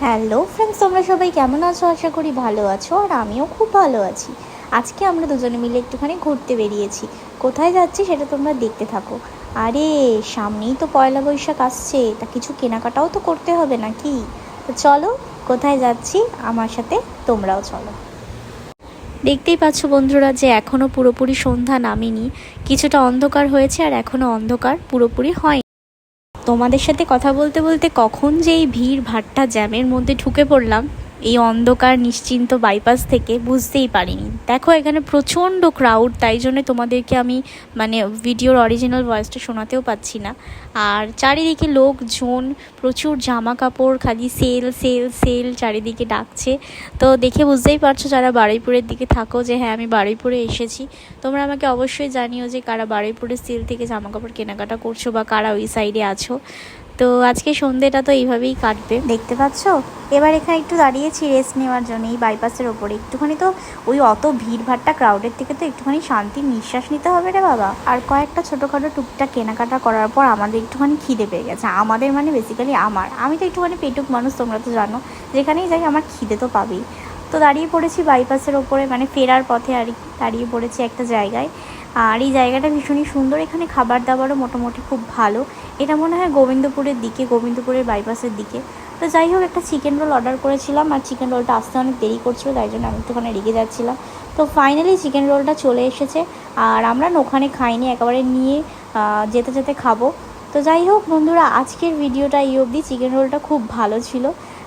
Hello friends, তোমরা সবাই কেমন আছো? আশা করি ভালো আছো, আর আমিও খুব ভালো আছি। আজকে আমরা দুজনে মিলে একটুখানি ঘুরতে বেরিয়েছি। কোথায় যাচ্ছি সেটা তোমরা দেখতে থাকো। আরে সামনেই তো পয়লা বৈশাখ আসছে, তা কিছু কেনাকাটাও তো করতে হবে নাকি? তো চলো, কোথায় যাচ্ছি আমার সাথে তোমরাও চলো। দেখতেই পাচ্ছ বন্ধুরা যে এখনও পুরোপুরি সন্ধ্যা নামেনি, কিছুটা অন্ধকার হয়েছে আর এখনও অন্ধকার পুরোপুরি হয়নি। তোমাদের সাথে কথা বলতে বলতে কখন যে এই ভিড় ভাট্টা জ্যামের মধ্যে ঢুকে পড়লাম এই অন্ধকার নিশ্চিন্ত বাইপাস থেকে, বুঝতেই পারিনি। দেখো এখানে প্রচণ্ড ক্রাউড, তাই জন্য তোমাদেরকে আমি ভিডিওর অরিজিনাল ভয়েসটা শোনাতেও পাচ্ছি না। আর চারিদিকে লোকজন, প্রচুর জামা কাপড়, খালি সেল সেল সেল চারিদিকে ডাকছে। তো দেখে বুঝতেই পারছো যারা বারুইপুরের দিকে থাকো যে হ্যাঁ, আমি বারুইপুরে এসেছি। তোমরা আমাকে অবশ্যই জানিও যে কারা বারুইপুরের সেল থেকে জামা কাপড় কেনাকাটা করছো বা কারা ওই সাইডে আছো। তো আজকে সন্ধ্যেটা তো এইভাবেই কাটবে, দেখতে পাচ্ছ। এবার এখানে একটু দাঁড়িয়েছি রেস্ট নেওয়ার জন্য এই বাইপাসের ওপরে। একটুখানি তো ওই অত ভিড়ভাট্টা ক্রাউডের থেকে তো একটুখানি শান্তির নিঃশ্বাস নিতে হবে রে বাবা। আর কয়েকটা ছোটোখাটো টুকটাক কেনাকাটা করার পর আমাদের একটুখানি খিদে পেয়ে গেছে। আমাদের বেসিক্যালি আমি তো একটুখানি পেটুক মানুষ, তোমরা তো জানো। যেখানেই যাই আমার খিদে তো পাবেই। তো দাঁড়িয়ে পড়েছি বাইপাসের ওপরে, ফেরার পথে আর কি দাঁড়িয়ে পড়েছি একটা জায়গায়। আর এই জায়গাটা ভীষণই সুন্দর, এখানে খাবার দাবারও মোটামুটি খুব ভালো। এটা মনে হয় গোবিন্দপুরের দিকে, গোবিন্দপুরের বাইপাসের দিকে। তো যাই হোক, একটা চিকেন রোল অর্ডার করেছিলাম, আর চিকেন রোলটা আসতে অনেক দেরি করছিলো, তাই জন্য আমি একটুখানি রেগে যাচ্ছিলাম। তো ফাইনালি চিকেন রোলটা চলে এসেছে, আর আমরা ওখানে খাইনি, একেবারে নিয়ে যেতে যেতে খাবো। তো যাই হোক বন্ধুরা, আজকের ভিডিওটা এই অবধি। চিকেন রোলটা খুব ভালো ছিল।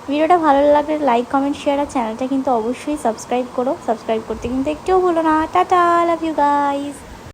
ভিডিওটা ভালো লাগলে লাইক, কমেন্ট, শেয়ার, আর চ্যানেলটা কিন্তু অবশ্যই সাবস্ক্রাইব করো। সাবস্ক্রাইব করতে কিন্তু একটুও ভুলো না। Tata, love you guys.